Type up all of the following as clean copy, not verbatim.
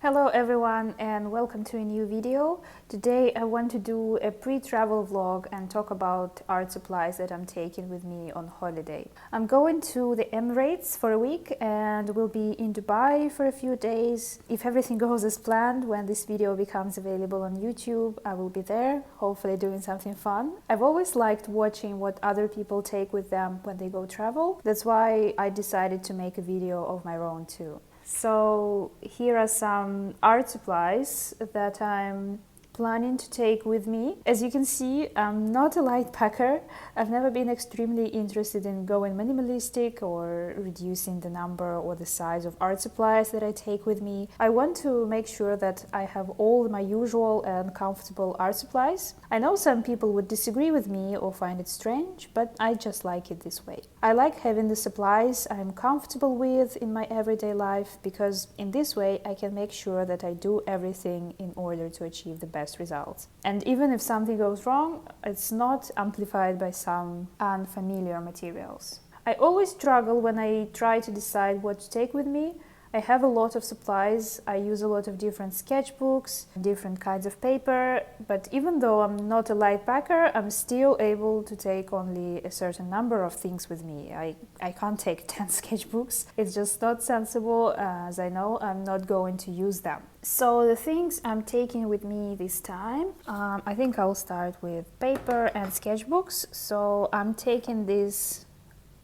Hello everyone and welcome to a new video. Today I want to do a pre-travel vlog and talk about art supplies that I'm taking with me on holiday. I'm going to the Emirates for a week and will be in Dubai for a few days. If everything goes as planned, when this video becomes available on YouTube, I will be there, hopefully doing something fun. I've always liked watching what other people take with them when they go travel. That's why I decided to make a video of my own too. So here are some art supplies that I'm planning to take with me. As you can see, I'm not a light packer. I've never been extremely interested in going minimalistic or reducing the number or the size of art supplies that I take with me. I want to make sure that I have all my usual and comfortable art supplies. I know some people would disagree with me or find it strange, but I just like it this way. I like having the supplies I'm comfortable with in my everyday life because in this way I can make sure that I do everything in order to achieve the best results. And even if something goes wrong, it's not amplified by some unfamiliar materials. I always struggle when I try to decide what to take with me. I have a lot of supplies. I use a lot of different sketchbooks, different kinds of paper, but even though I'm not a light packer, I'm still able to take only a certain number of things with me. I can't take 10 sketchbooks. It's just not sensible, as I know I'm not going to use them. So the things I'm taking with me this time, I think I'll start with paper and sketchbooks. So I'm taking this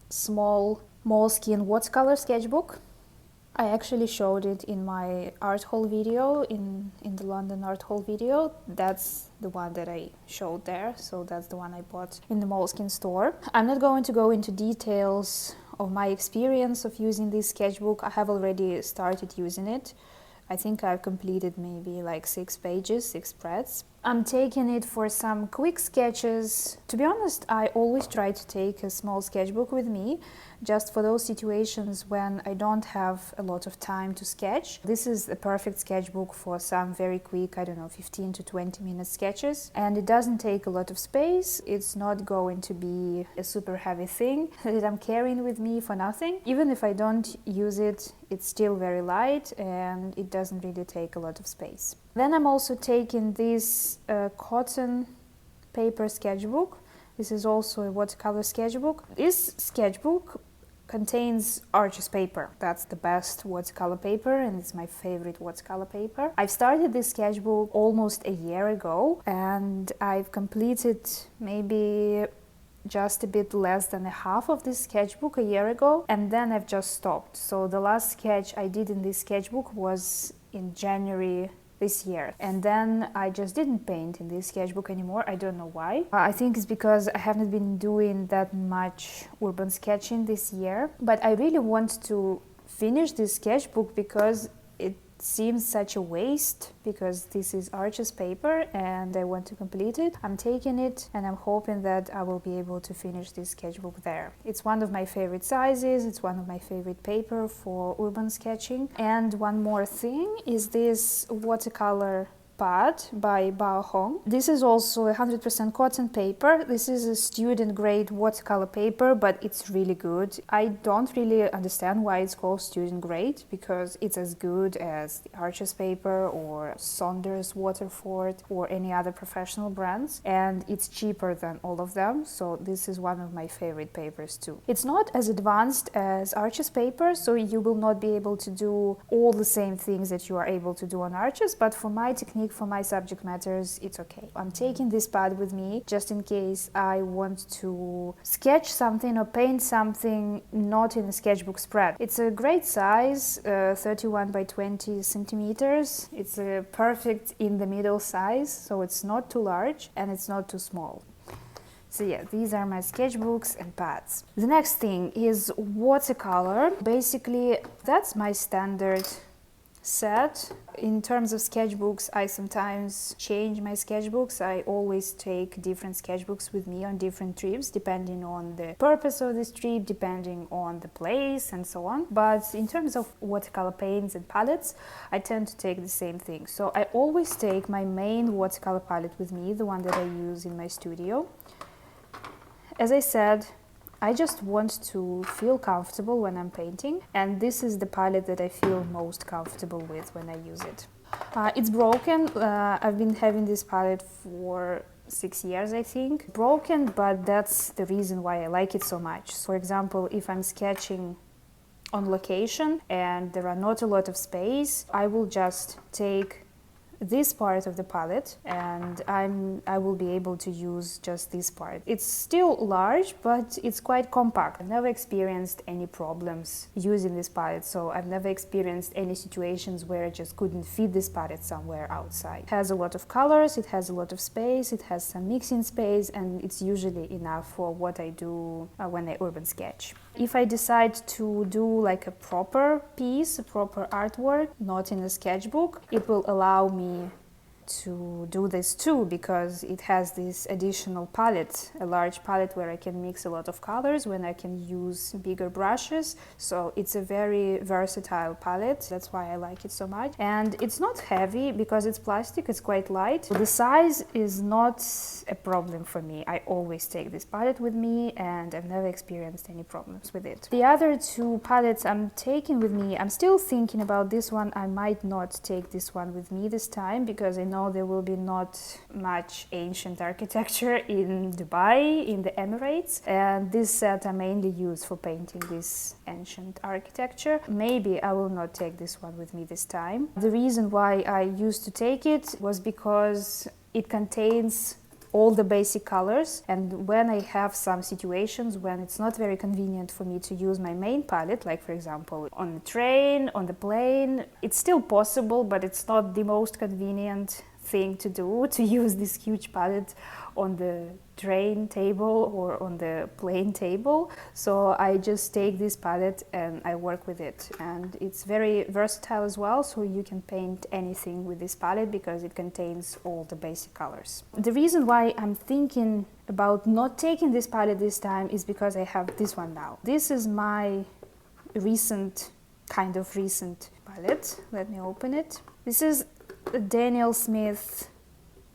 small Moleskine watercolor sketchbook. I actually showed it in my art haul video, in the London art haul video. That's the one that I showed there, so that's the one I bought in the Moleskine store. I'm not going to go into details of my experience of using this sketchbook. I have already started using it. I think I've completed maybe like 6 pages, 6 spreads. I'm taking it for some quick sketches. To be honest, I always try to take a small sketchbook with me, just for those situations when I don't have a lot of time to sketch. This is a perfect sketchbook for some very quick, 15 to 20 minute sketches. And it doesn't take a lot of space. It's not going to be a super heavy thing that I'm carrying with me for nothing. Even if I don't use it, it's still very light and it doesn't really take a lot of space. Then I'm also taking this cotton paper sketchbook. This is also a watercolor sketchbook. This sketchbook contains Arches paper. That's the best watercolor paper and it's my favorite watercolor paper. I've started this sketchbook almost a year ago and I've completed maybe just a bit less than a half of this sketchbook a year ago, and then I've just stopped. So the last sketch I did in this sketchbook was in January this year, and then I just didn't paint in this sketchbook anymore. I don't know why. I think it's because I haven't been doing that much urban sketching this year, but I really want to finish this sketchbook because it seems such a waste, because this is Arches paper and I want to complete it. I'm taking it and I'm hoping that I will be able to finish this sketchbook there. It's one of my favorite sizes, it's one of my favorite paper for urban sketching. And one more thing is this watercolor pad by Bao Hong. This is also 100% cotton paper. This is a student grade watercolor paper, but it's really good. I don't really understand why it's called student grade, because it's as good as the Arches paper or Saunders Waterford or any other professional brands, and it's cheaper than all of them, so this is one of my favorite papers too. It's not as advanced as Arches paper, so you will not be able to do all the same things that you are able to do on Arches, but for my technique, for my subject matters, it's okay. I'm taking this pad with me just in case I want to sketch something or paint something not in a sketchbook spread. It's a great size, 31 by 20 centimeters. It's a perfect in the middle size, so it's not too large and it's not too small. So yeah, these are my sketchbooks and pads. The next thing is watercolor. Basically, that's my standard set. In terms of sketchbooks, I sometimes change my sketchbooks. I always take different sketchbooks with me on different trips, depending on the purpose of this trip, depending on the place and so on. But in terms of watercolor paints and palettes, I tend to take the same thing. So I always take my main watercolor palette with me, the one that I use in my studio. As I said, I just want to feel comfortable when I'm painting, and this is the palette that I feel most comfortable with when I use it. It's broken. I've been having this palette for 6 years, I think. Broken, but that's the reason why I like it so much. For example, if I'm sketching on location and there are not a lot of space, I will just take this part of the palette and I will be able to use just this part. It's still large, but it's quite compact. I've never experienced any problems using this palette, so I've never experienced any situations where I just couldn't fit this palette somewhere outside. It has a lot of colors, it has a lot of space, it has some mixing space, and it's usually enough for what I do when I urban sketch. If I decide to do like a proper piece, a proper artwork, not in a sketchbook, it will allow me to do this too, because it has this additional palette, a large palette where I can mix a lot of colors, when I can use bigger brushes. So it's a very versatile palette. That's why I like it so much. And it's not heavy because it's plastic, it's quite light. The size is not a problem for me. I always take this palette with me and I've never experienced any problems with it. The other two palettes I'm taking with me, I'm still thinking about this one. I might not take this one with me this time because I know there will be not much ancient architecture in Dubai, in the Emirates, and this set I mainly use for painting this ancient architecture. Maybe I will not take this one with me this time. The reason why I used to take it was because it contains all the basic colors, and when I have some situations when it's not very convenient for me to use my main palette, like for example on the train, on the plane, it's still possible, but it's not the most convenient thing to do, to use this huge palette on the train table or on the plane table. So I just take this palette and I work with it, and it's very versatile as well, so you can paint anything with this palette because it contains all the basic colors. The reason why I'm thinking about not taking this palette this time is because I have this one now. This is my recent palette. Let me open it. This is a Daniel Smith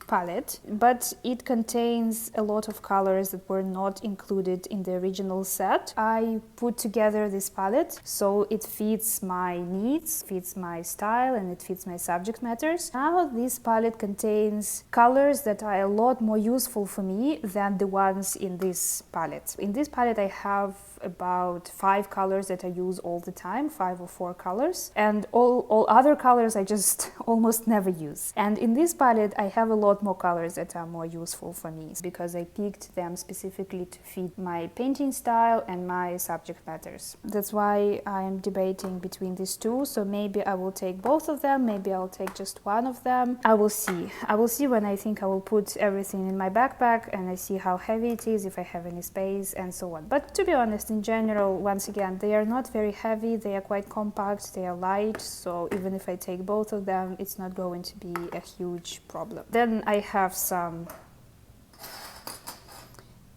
palette, but it contains a lot of colors that were not included in the original set. I put together this palette so it fits my needs, fits my style, and it fits my subject matters. Now this palette contains colors that are a lot more useful for me than the ones in this palette. In this palette I have about 5 colors that I use all the time, 5 or 4 colors, and all other colors I just almost never use. And in this palette I have a lot more colors that are more useful for me because I picked them specifically to fit my painting style and my subject matters. That's why I'm debating between these two, so maybe I will take both of them, maybe I'll take just one of them. I will see when I think I will put everything in my backpack and I see how heavy it is, if I have any space, and so on. But to be honest, in general, once again, they are not very heavy, they are quite compact, they are light, so even if I take both of them, it's not going to be a huge problem. Then I have some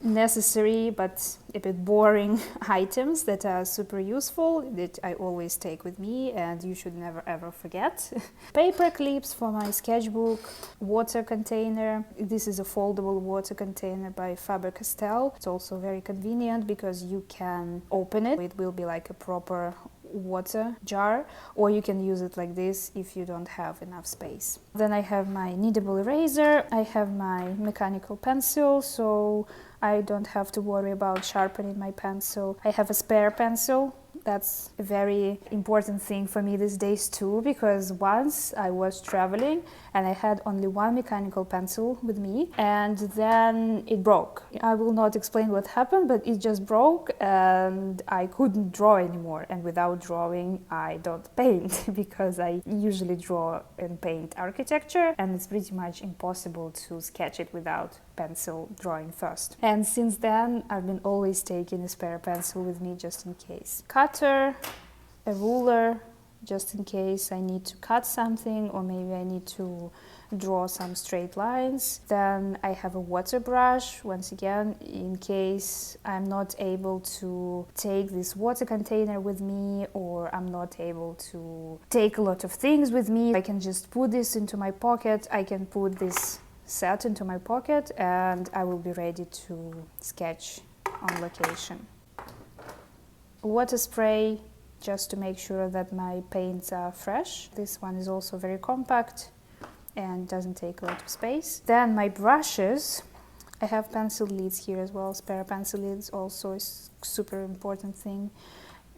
necessary but a bit boring items that are super useful, that I always take with me and you should never ever forget. Paper clips for my sketchbook, water container. This is a foldable water container by Faber-Castell. It's also very convenient because you can open it. It will be like a proper water jar, or you can use it like this if you don't have enough space. Then I have my kneadable eraser, I have my mechanical pencil, so I don't have to worry about sharpening my pencil. I have a spare pencil. That's a very important thing for me these days too, because once I was traveling and I had only one mechanical pencil with me, and then it broke. I will not explain what happened, but it just broke and I couldn't draw anymore. And without drawing, I don't paint because I usually draw and paint architecture, and it's pretty much impossible to sketch it without pencil drawing first. And since then, I've been always taking a spare pencil with me just in case. Cutter, a ruler, just in case I need to cut something or maybe I need to draw some straight lines. Then I have a water brush, once again, in case I'm not able to take this water container with me or I'm not able to take a lot of things with me. I can just put this into my pocket. I can put this set into my pocket and I will be ready to sketch on location. water spray just to make sure that my paints are fresh. This one is also very compact and doesn't take a lot of space. Then my brushes. I have pencil leads here as well. Spare pencil leads also is super important thing.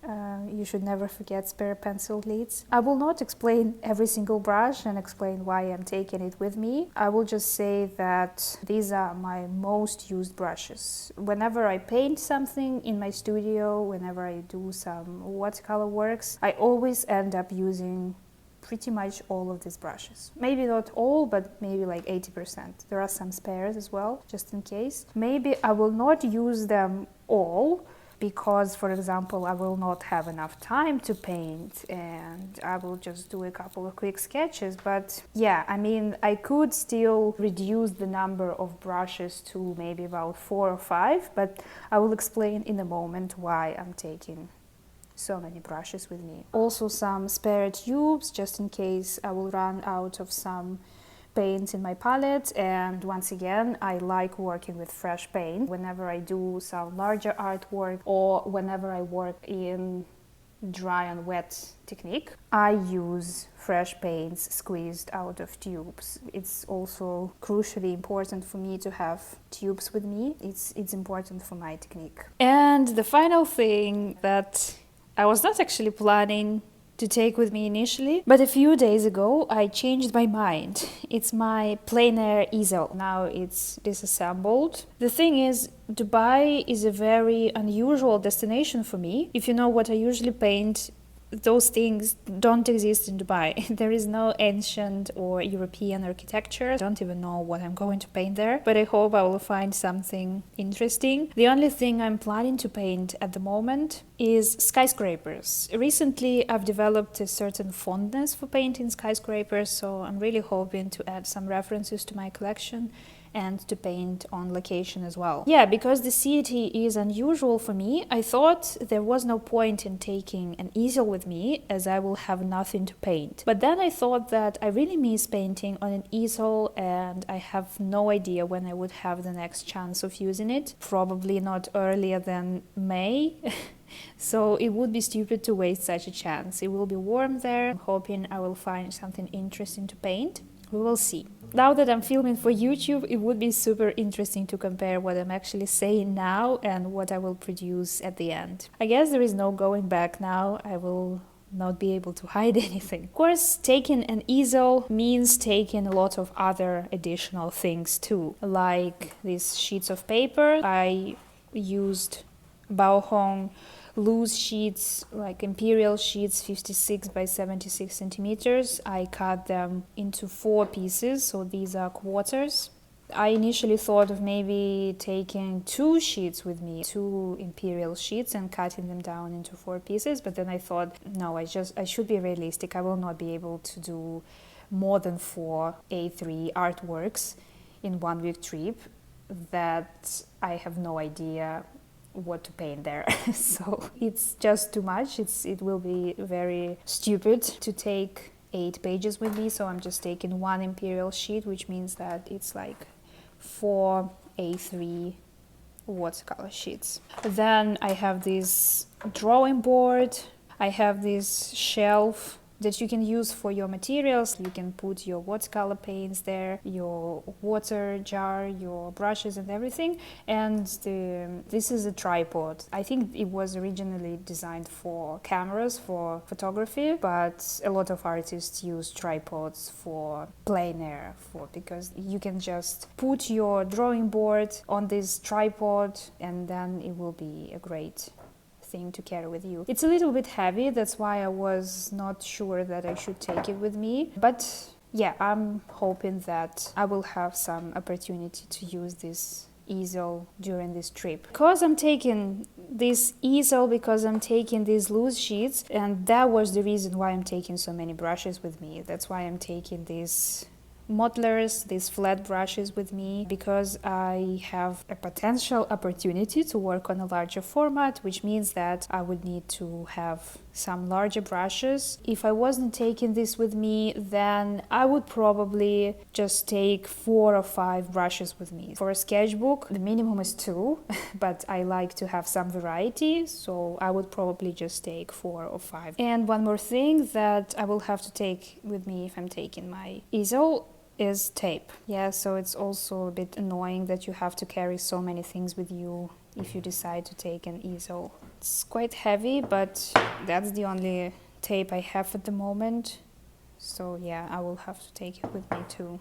You should never forget spare pencil leads. I will not explain every single brush and explain why I'm taking it with me. I will just say that these are my most used brushes. Whenever I paint something in my studio, whenever I do some watercolor works, I always end up using pretty much all of these brushes. Maybe not all, but maybe like 80%. There are some spares as well, just in case. Maybe I will not use them all, because, for example, I will not have enough time to paint and I will just do a couple of quick sketches. But yeah, I mean, I could still reduce the number of brushes to maybe about 4 or 5, but I will explain in a moment why I'm taking so many brushes with me. Also some spare tubes, just in case I will run out of some paints in my palette. And once again, I like working with fresh paint. Whenever I do some larger artwork or whenever I work in dry and wet technique, I use fresh paints squeezed out of tubes. It's also crucially important for me to have tubes with me. It's important for my technique. And the final thing that I was not actually planning to take with me initially, but a few days ago I changed my mind. It's my plein air easel. Now it's disassembled. The thing is, Dubai is a very unusual destination for me. If you know what I usually paint, those things don't exist in Dubai. There is no ancient or European architecture. I don't even know what I'm going to paint there, but I hope I will find something interesting. The only thing I'm planning to paint at the moment is skyscrapers. Recently, I've developed a certain fondness for painting skyscrapers, so I'm really hoping to add some references to my collection and to paint on location as well. Yeah, because the city is unusual for me, I thought there was no point in taking an easel with me, as I will have nothing to paint. But then I thought that I really miss painting on an easel and I have no idea when I would have the next chance of using it. Probably not earlier than May. So it would be stupid to waste such a chance. It will be warm there. I'm hoping I will find something interesting to paint. We will see. Now that I'm filming for YouTube, it would be super interesting to compare what I'm actually saying now and what I will produce at the end. I guess there is no going back now. I will not be able to hide anything. Of course, taking an easel means taking a lot of other additional things too, like these sheets of paper. I used Baohong loose sheets, like imperial sheets, 56 by 76 centimeters. I cut them into 4 pieces, so these are quarters. I initially thought of maybe taking 2 sheets with me, 2 imperial sheets, and cutting them down into 4 pieces, but then I thought, no, I should be realistic. I will not be able to do more than 4 A3 artworks in 1 week trip. That I have no idea what to paint there. So it's just too much. It will be very stupid to take 8 pages with me, so I'm just taking 1 imperial sheet, which means that it's like 4 A3 watercolor sheets. Then I have this drawing board. I have this shelf that you can use for your materials. You can put your watercolor paints there, your water jar, your brushes and everything. And this is a tripod. I think it was originally designed for cameras, for photography, but a lot of artists use tripods for plein air, because you can just put your drawing board on this tripod and then it will be a great thing to carry with you. It's a little bit heavy, that's why I was not sure that I should take it with me, but yeah, I'm hoping that I will have some opportunity to use this easel during this trip. Because I'm taking this easel, because I'm taking these loose sheets, and that was the reason why I'm taking so many brushes with me. That's why I'm taking these modelers, these flat brushes with me, because I have a potential opportunity to work on a larger format, which means that I would need to have some larger brushes. If I wasn't taking this with me, then I would probably just take 4 or 5 brushes with me. For a sketchbook, the minimum is 2, but I like to have some variety, so I would probably just take 4 or 5. And one more thing that I will have to take with me if I'm taking my easel is tape. Yeah, so it's also a bit annoying that you have to carry so many things with you if you decide to take an easel. It's quite heavy, but that's the only tape I have at the moment. So yeah, I will have to take it with me too.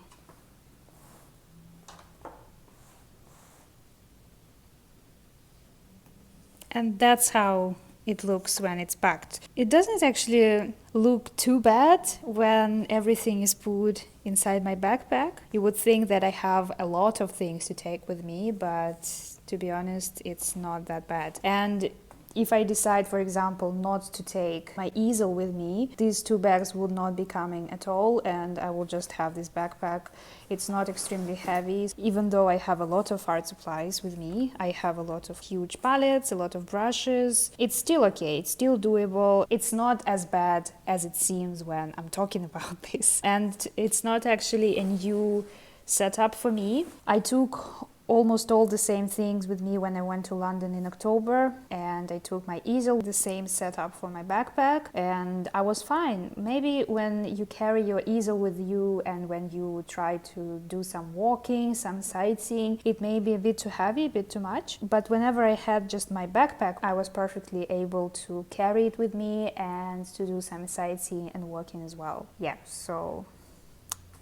And that's how it looks when it's packed. It doesn't actually look too bad when everything is put inside my backpack. You would think that I have a lot of things to take with me, but to be honest, it's not that bad. And if I decide, for example, not to take my easel with me, these 2 bags would not be coming at all, and I will just have this backpack. It's not extremely heavy. Even though I have a lot of art supplies with me, I have a lot of huge palettes, a lot of brushes. It's still okay, it's still doable. It's not as bad as it seems when I'm talking about this. And it's not actually a new setup for me. I took almost all the same things with me when I went to London in October, and I took my easel, the same setup for my backpack, and I was fine. Maybe when you carry your easel with you and when you try to do some walking, some sightseeing, it may be a bit too heavy, a bit too much, but whenever I had just my backpack, I was perfectly able to carry it with me and to do some sightseeing and walking as well. Yeah, so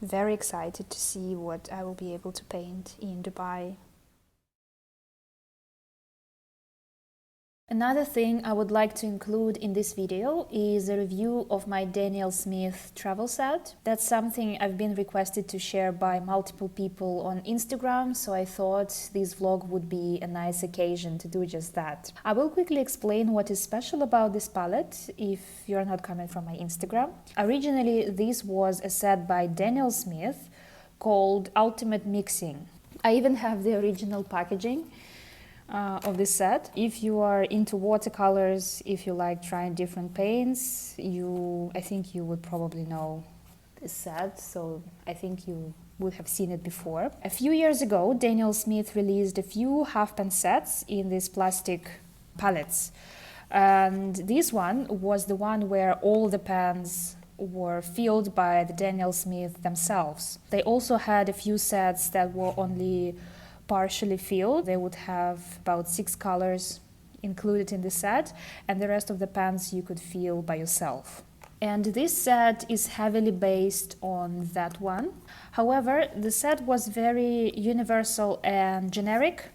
very excited to see what I will be able to paint in Dubai. Another thing I would like to include in this video is a review of my Daniel Smith travel set. That's something I've been requested to share by multiple people on Instagram, so I thought this vlog would be a nice occasion to do just that. I will quickly explain what is special about this palette if you're not coming from my Instagram. Originally, this was a set by Daniel Smith called Ultimate Mixing. I even have the original packaging of this set. If you are into watercolors, if you like trying different paints, I think you would probably know this set, so I think you would have seen it before. A few years ago, Daniel Smith released a few half pan sets in these plastic palettes, and this one was the one where all the pans were filled by the Daniel Smith themselves. They also had a few sets that were only partially filled. They would have about 6 colors included in the set, and the rest of the pans you could fill by yourself. And this set is heavily based on that one. However, the set was very universal and generic.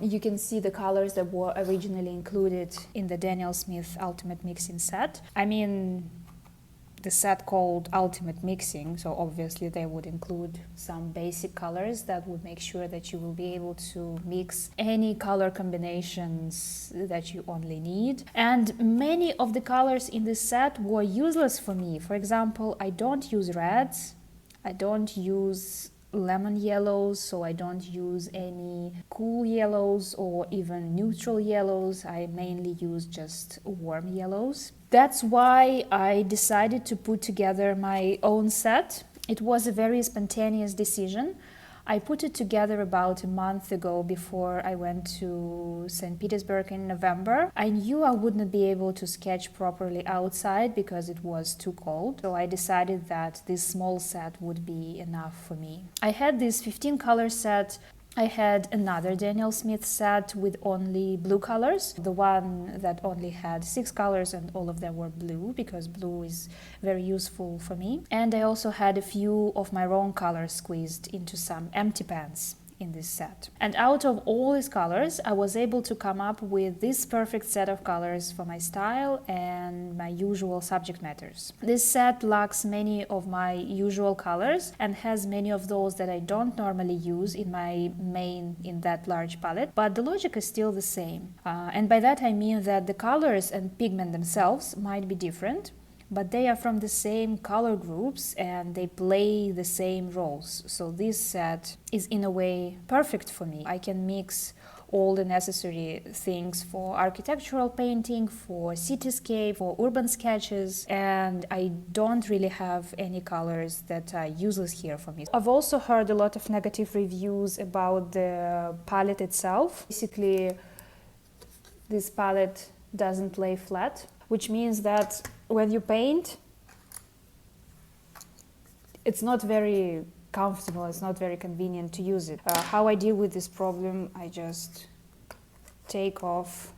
You can see the colors that were originally included in the Daniel Smith Ultimate Mixing set. I mean, the set called Ultimate Mixing, so obviously they would include some basic colors that would make sure that you will be able to mix any color combinations that you only need. And many of the colors in this set were useless for me. For example, I don't use reds, I don't use lemon yellows, so I don't use any cool yellows or even neutral yellows. I mainly use just warm yellows. That's why I decided to put together my own set. It was a very spontaneous decision. I put it together about a month ago before I went to St. Petersburg in November. I knew I wouldn't be able to sketch properly outside because it was too cold, so I decided that this small set would be enough for me. I had this 15 color set. I had another Daniel Smith set with only blue colors, the one that only had 6 colors and all of them were blue because blue is very useful for me. And I also had a few of my own colors squeezed into some empty pans in this set. And out of all these colors, I was able to come up with this perfect set of colors for my style and my usual subject matters. This set lacks many of my usual colors and has many of those that I don't normally use in that large palette, but the logic is still the same. And by that I mean that the colors and pigment themselves might be different, but they are from the same color groups and they play the same roles. So this set is in a way perfect for me. I can mix all the necessary things for architectural painting, for cityscape, for urban sketches, and I don't really have any colors that are useless here for me. I've also heard a lot of negative reviews about the palette itself. Basically, this palette doesn't lay flat, which means that when you paint, it's not very comfortable, it's not very convenient to use it. How I deal with this problem, I just take off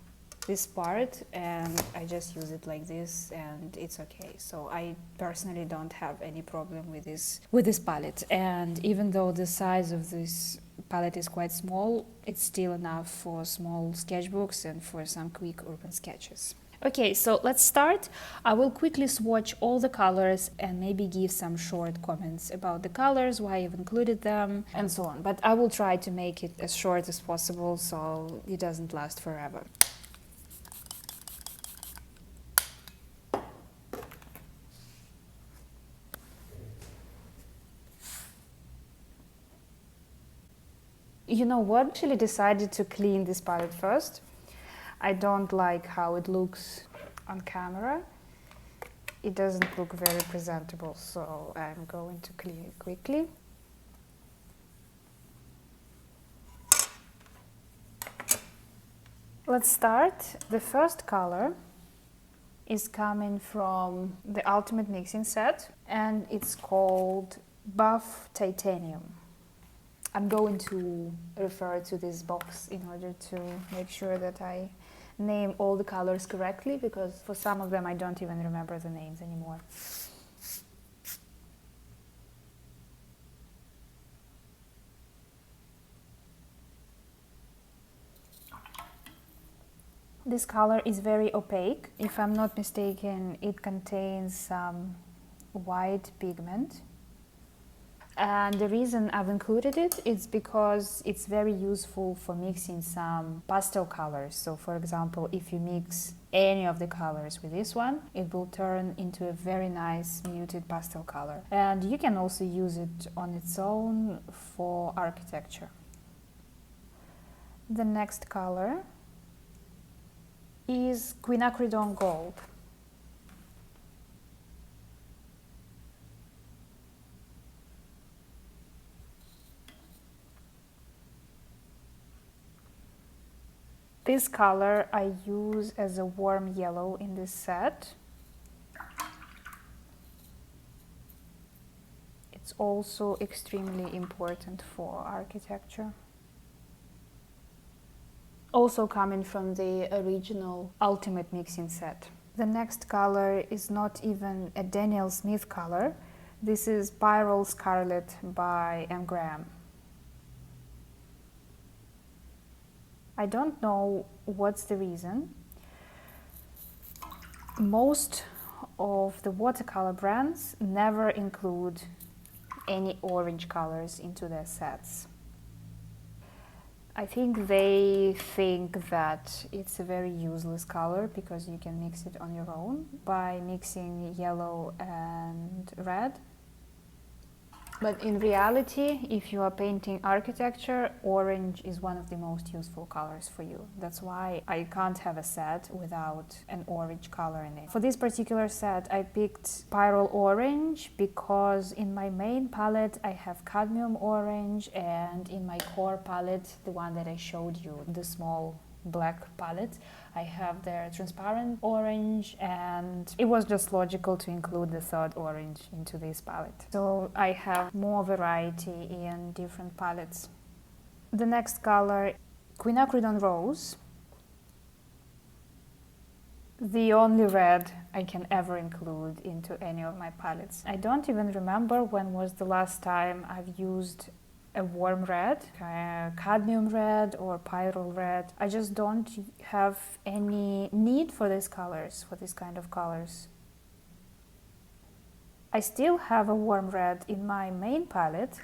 this part and I just use it like this and it's okay. So I personally don't have any problem with this palette, and even though the size of this palette is quite small, it's still enough for small sketchbooks and for some quick urban sketches. Okay, so let's start. I will quickly swatch all the colors and maybe give some short comments about the colors, why I've included them, and so on. But I will try to make it as short as possible so it doesn't last forever. You know what? I actually decided to clean this palette first. I don't like how it looks on camera. It doesn't look very presentable, so I'm going to clean it quickly. Let's start. The first color is coming from the Ultimate Mixing set, and it's called Buff Titanium. I'm going to refer to this box in order to make sure that I name all the colors correctly, because for some of them I don't even remember the names anymore. This color is very opaque. If I'm not mistaken, it contains some white pigment. And the reason I've included it is because it's very useful for mixing some pastel colors. So for example, if you mix any of the colors with this one, it will turn into a very nice muted pastel color. And you can also use it on its own for architecture. The next color is Quinacridone Gold. This color I use as a warm yellow in this set. It's also extremely important for architecture. Also coming from the original Ultimate Mixing set. The next color is not even a Daniel Smith color. This is Pyrrole Scarlet by M. Graham. I don't know what's the reason. Most of the watercolor brands never include any orange colors into their sets. I think they think that it's a very useless color because you can mix it on your own by mixing yellow and red. But in reality, if you are painting architecture, orange is one of the most useful colors for you. That's why I can't have a set without an orange color in it. For this particular set, I picked Pyrrole Orange because in my main palette I have cadmium orange, and in my core palette, the one that I showed you, the small black palette, I have the transparent orange, and it was just logical to include the third orange into this palette. So I have more variety in different palettes. The next color, Quinacridone Rose. The only red I can ever include into any of my palettes. I don't even remember when was the last time I've used a warm red, cadmium red or pyrrole red. I just don't have any need for these colors, for this kind of colors. I still have a warm red in my main palette,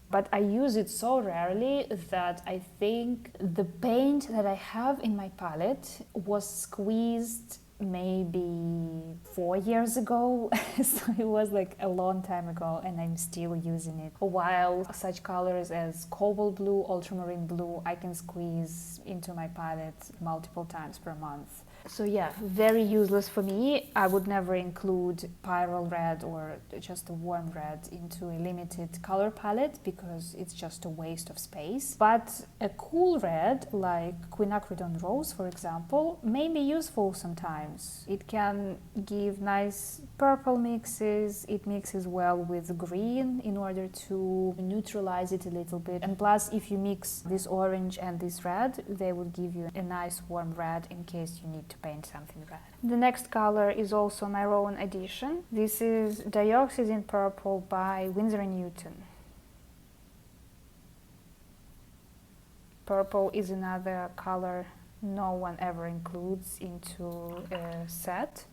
but I use it so rarely that I think the paint that I have in my palette was squeezed maybe 4 years ago. So it was like a long time ago, and I'm still using it. While such colors as cobalt blue, ultramarine blue, I can squeeze into my palette multiple times per month. So yeah, very useless for me. I would never include pyrrole red or just a warm red into a limited color palette because it's just a waste of space. But a cool red like quinacridone rose, for example, may be useful sometimes. It can give nice purple mixes. It mixes well with green in order to neutralize it a little bit. And plus, if you mix this orange and this red, they will give you a nice warm red in case you need to paint something red. The next color is also my own addition. This is Dioxazine Purple by Winsor & Newton. Purple is another color no one ever includes into a set.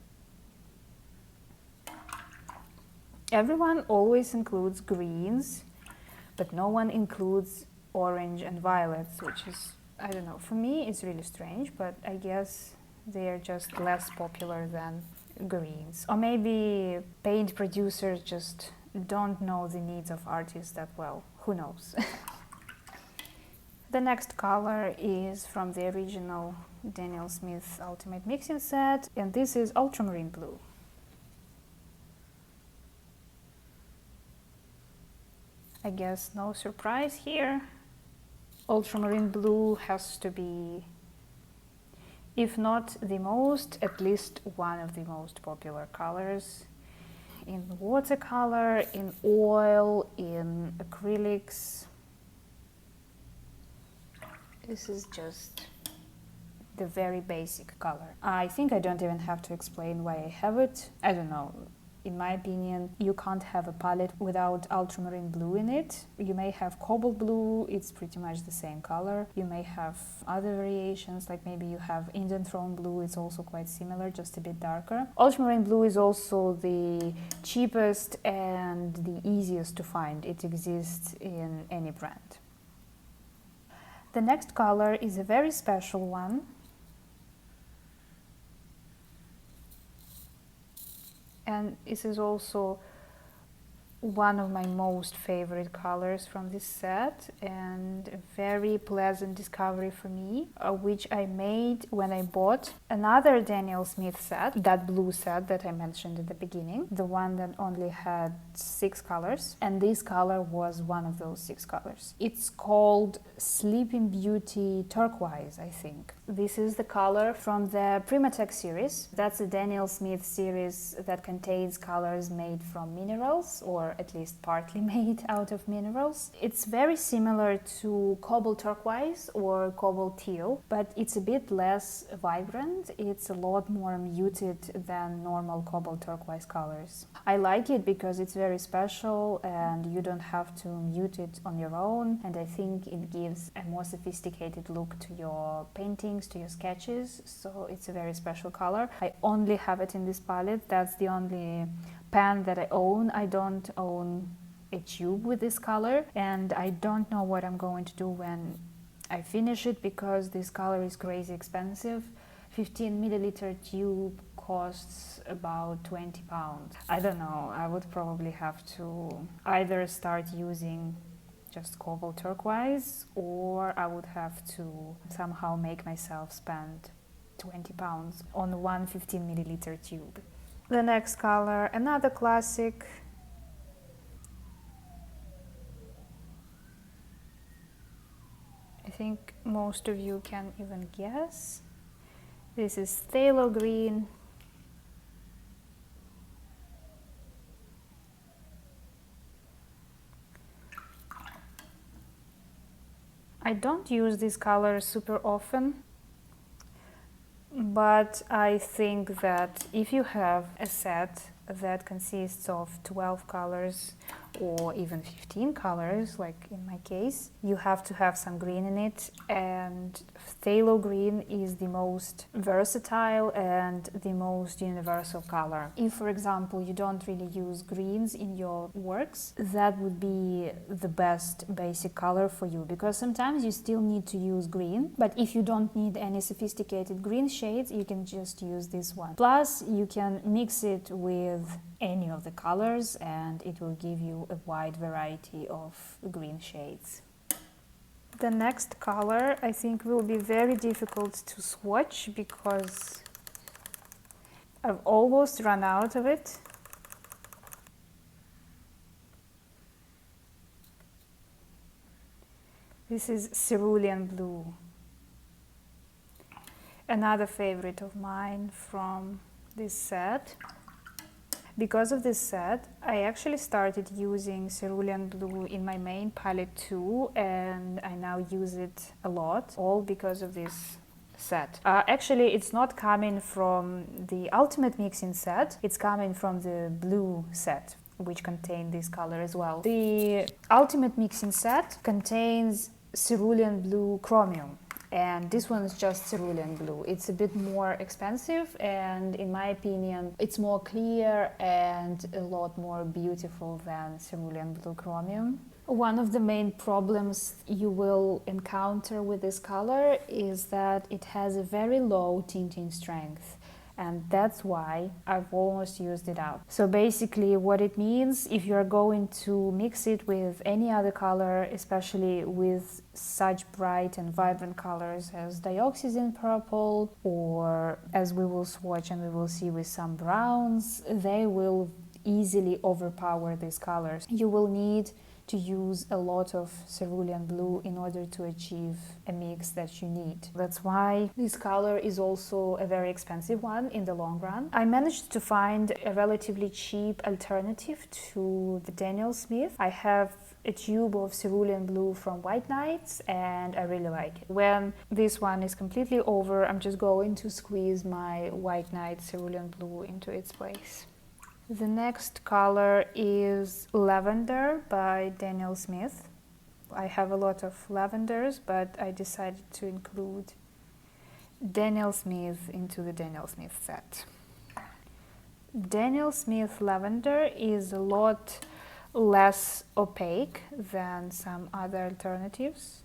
Everyone always includes greens, but no one includes orange and violets, which is, I don't know, for me it's really strange, but I guess they are just less popular than greens. Or maybe paint producers just don't know the needs of artists that well. Who knows? The next color is from the original Daniel Smith Ultimate Mixing Set, and this is ultramarine blue. I guess no surprise here. Ultramarine blue has to be, if not the most, at least one of the most popular colors in watercolor, in oil, in acrylics. This is just the very basic color. I think I don't even have to explain why I have it. I don't know. In my opinion, you can't have a palette without ultramarine blue in it. You may have cobalt blue, it's pretty much the same color. You may have other variations, like maybe you have Indian throne blue, it's also quite similar, just a bit darker. Ultramarine blue is also the cheapest and the easiest to find. It exists in any brand. The next color is a very special one. And this is also one of my most favorite colors from this set, and a very pleasant discovery for me, which I made when I bought another Daniel Smith set, that blue set that I mentioned at the beginning, the one that only had 6 colors, and this color was one of those 6 colors. It's called Sleeping Beauty Turquoise, I think. This is the color from the Primatech series. That's a Daniel Smith series that contains colors made from minerals, or at least partly made out of minerals. It's very similar to cobalt turquoise or cobalt teal, but it's a bit less vibrant. It's a lot more muted than normal cobalt turquoise colors. I like it because it's very special and you don't have to mute it on your own, and I think it gives a more sophisticated look to your paintings, to your sketches, so it's a very special color. I only have it in this palette. That's the only pan that I own. I don't own a tube with this color, and I don't know what I'm going to do when I finish it because this color is crazy expensive. 15 milliliter tube costs about £20. I don't know, I would probably have to either start using just cobalt turquoise, or I would have to somehow make myself spend £20 on one 15 milliliter tube. The next color, another classic. I think most of you can even guess. This is phthalo green. I don't use this color super often, but I think that if you have a set that consists of 12 colors or even 15 colors, like in my case, you have to have some green in it, and phthalo green is the most versatile and the most universal color. If, for example, you don't really use greens in your works, that would be the best basic color for you, because sometimes you still need to use green, but if you don't need any sophisticated green shades, you can just use this one. Plus, you can mix it with any of the colors and it will give you a wide variety of green shades. The next color I think will be very difficult to swatch because I've almost run out of it. This is cerulean blue. Another favorite of mine from this set. Because of this set, I actually started using cerulean blue in my main palette too, and I now use it a lot, all because of this set. Actually, it's not coming from the Ultimate Mixing set, it's coming from the blue set, which contain this color as well. The Ultimate Mixing set contains cerulean blue chromium, and this one is just cerulean blue. It's a bit more expensive, and in my opinion it's more clear and a lot more beautiful than cerulean blue chromium. One of the main problems you will encounter with this color is that it has a very low tinting strength, and that's why I've almost used it up. So basically what it means, if you're going to mix it with any other color, especially with such bright and vibrant colors as dioxazine purple, or as we will swatch and we will see with some browns, they will easily overpower these colors. You will need to use a lot of cerulean blue in order to achieve a mix that you need. That's why this color is also a very expensive one in the long run. I managed to find a relatively cheap alternative to the Daniel Smith. I have a tube of cerulean blue from White Nights and I really like it. When this one is completely over, I'm just going to squeeze my White Night cerulean blue into its place. The next color is Lavender by Daniel Smith. I have a lot of lavenders, but I decided to include Daniel Smith into the Daniel Smith set. Daniel Smith Lavender is a lot less opaque than some other alternatives.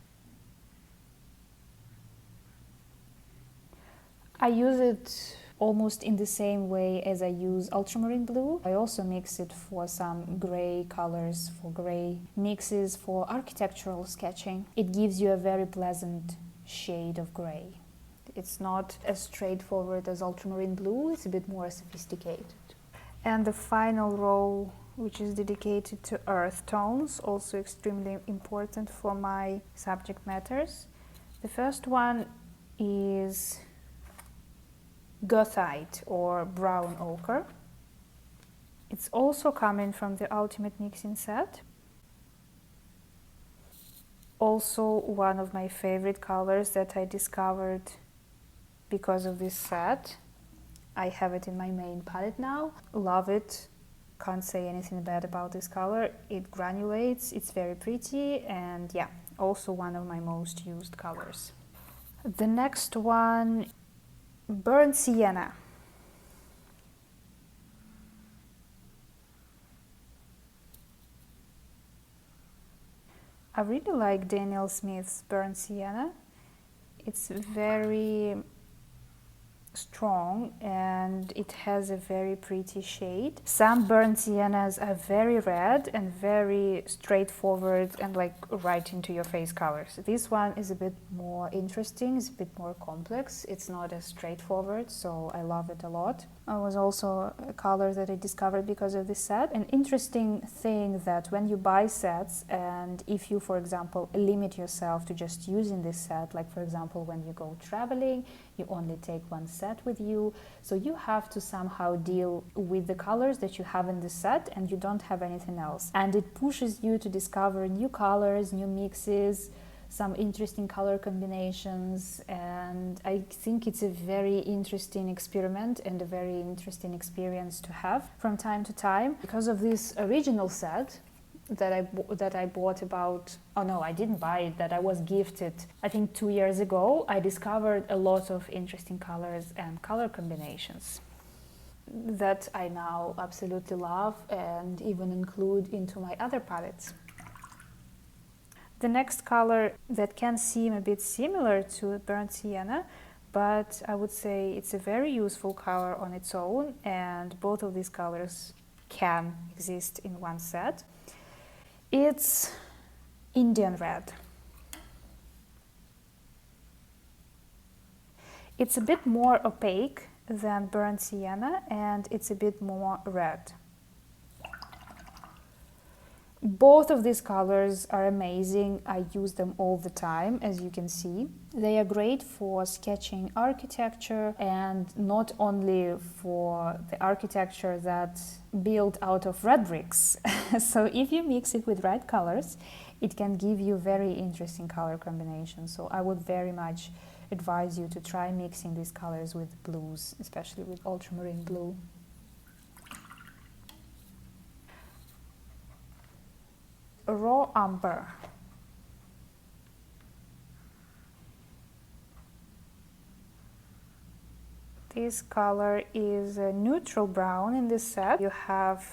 I use it almost in the same way as I use ultramarine blue. I also mix it for some gray colors, for gray mixes, for architectural sketching. It gives you a very pleasant shade of gray. It's not as straightforward as ultramarine blue, it's a bit more sophisticated. And the final row, which is dedicated to earth tones, also extremely important for my subject matters. The first one is Gothite or brown ochre. It's also coming from the Ultimate Mixing set. Also one of my favorite colors that I discovered because of this set. I have it in my main palette now. Love it. Can't say anything bad about this color. It granulates, it's very pretty, and yeah, also one of my most used colors. The next one, Burnt Sienna. I really like Daniel Smith's Burnt Sienna. It's very strong and it has a very pretty shade. Some burnt siennas are very red and very straightforward and like right into your face colors. This one is a bit more interesting, it's a bit more complex. It's not as straightforward, so I love it a lot. It was also a color that I discovered because of this set. An interesting thing that when you buy sets, and if you, for example, limit yourself to just using this set, like for example when you go traveling, you only take one set with you, so you have to somehow deal with the colors that you have in the set and you don't have anything else. And it pushes you to discover new colors, new mixes, some interesting color combinations, and I think it's a very interesting experiment and a very interesting experience to have from time to time. Because of this original set, that I bought about, oh no, I didn't buy it, that I was gifted, I think 2 years ago. I discovered a lot of interesting colors and color combinations that I now absolutely love and even include into my other palettes. The next color that can seem a bit similar to burnt sienna, but I would say it's a very useful color on its own, and both of these colors can exist in one set. It's Indian red. It's a bit more opaque than burnt sienna, and it's a bit more red. Both of these colors are amazing. I use them all the time, as you can see. They are great for sketching architecture, and not only for the architecture that's built out of red bricks. So if you mix it with right colors, it can give you very interesting color combinations. So I would very much advise you to try mixing these colors with blues, especially with ultramarine blue. Raw umber. This color is a neutral brown in this set. You have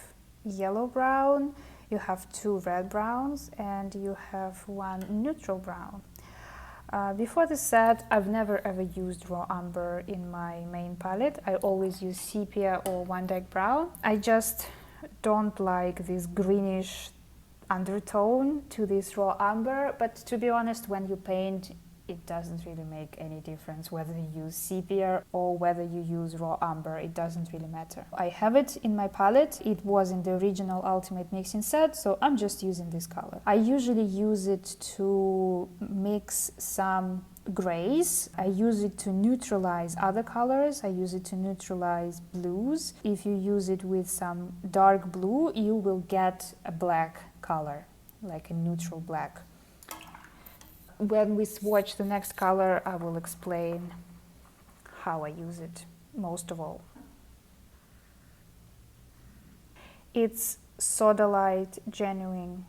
yellow brown, you have 2 red browns, and you have 1 neutral brown. Before this set, I've never ever used raw umber in my main palette. I always use sepia or Van Dyke brown. I just don't like this greenish undertone to this raw umber, but to be honest, when you paint, it doesn't really make any difference whether you use sepia or whether you use raw umber. It doesn't really matter. I have it in my palette. It was in the original Ultimate Mixing set, so I'm just using this color. I usually use it to mix some grays. I use it to neutralize other colors. I use it to neutralize blues. If you use it with some dark blue, you will get a black color, like a neutral black. When we swatch the next color, I will explain how I use it, most of all. It's Sodalite Genuine.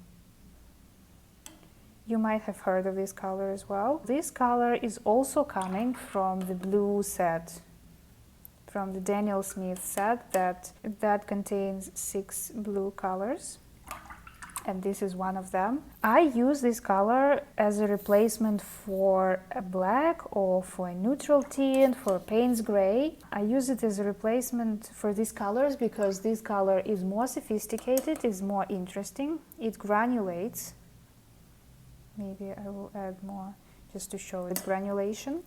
You might have heard of this color as well. This color is also coming from the blue set, from the Daniel Smith set that contains 6 blue colors. And this is one of them. I use this color as a replacement for a black or for a neutral tint, for a Payne's gray. I use it as a replacement for these colors because this color is more sophisticated, is more interesting. It granulates. Maybe I will add more just to show its granulation.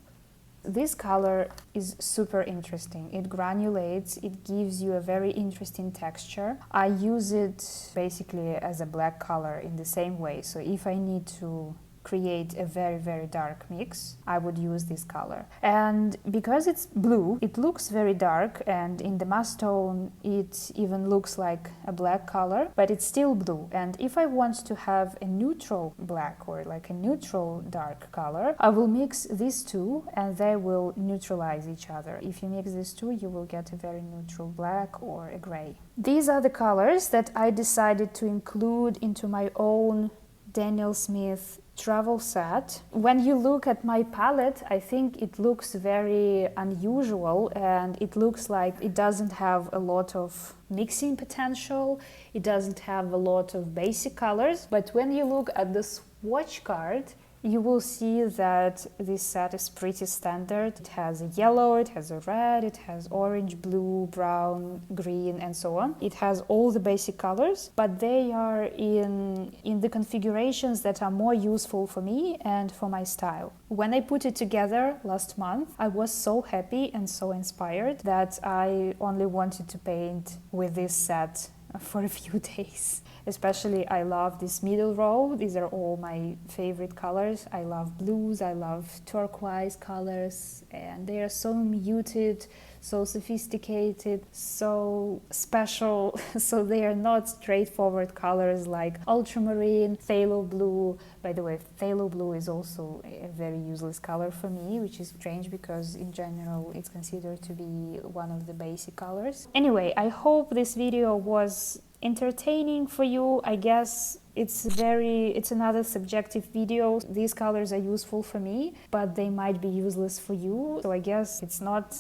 This color is super interesting. It granulates, it gives you a very interesting texture. I use it basically as a black color in the same way. So if I need to create a very, very dark mix, I would use this color. And because it's blue, it looks very dark, and in the mass tone it even looks like a black color, but it's still blue. And if I want to have a neutral black or like a neutral dark color, I will mix these two and they will neutralize each other. If you mix these two, you will get a very neutral black or a gray. These are the colors that I decided to include into my own Daniel Smith travel set. When you look at my palette, I think it looks very unusual and it looks like it doesn't have a lot of mixing potential. It doesn't have a lot of basic colors. But when you look at the swatch card, you will see that this set is pretty standard. It has a yellow, it has a red, it has orange, blue, brown, green, and so on. It has all the basic colors, but they are in the configurations that are more useful for me and for my style. When I put it together last month, I was so happy and so inspired that I only wanted to paint with this set for a few days. Especially, I love this middle row. These are all my favorite colors. I love blues, I love turquoise colors, and they are so muted, so sophisticated, so special. So they are not straightforward colors like ultramarine, phthalo blue. By the way, phthalo blue is also a very useless color for me, which is strange because in general it's considered to be one of the basic colors. Anyway, I hope this video was entertaining for you. I guess it's another subjective video. These colors are useful for me, but they might be useless for you. So I guess it's not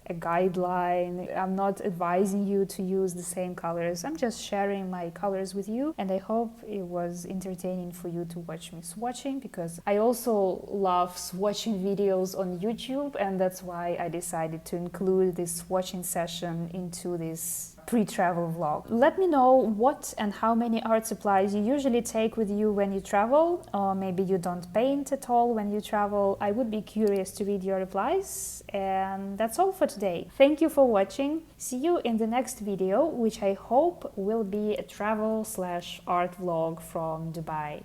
a guideline. I'm not advising you to use the same colors. I'm just sharing my colors with you, and I hope it was entertaining for you to watch me swatching, because I also love swatching videos on YouTube, and that's why I decided to include this swatching session into this pre-travel vlog. Let me know what and how many art supplies you usually take with you when you travel, or maybe you don't paint at all when you travel. I would be curious to read your replies, and that's all for today. Thank you for watching. See you in the next video, which I hope will be a travel/art vlog from Dubai.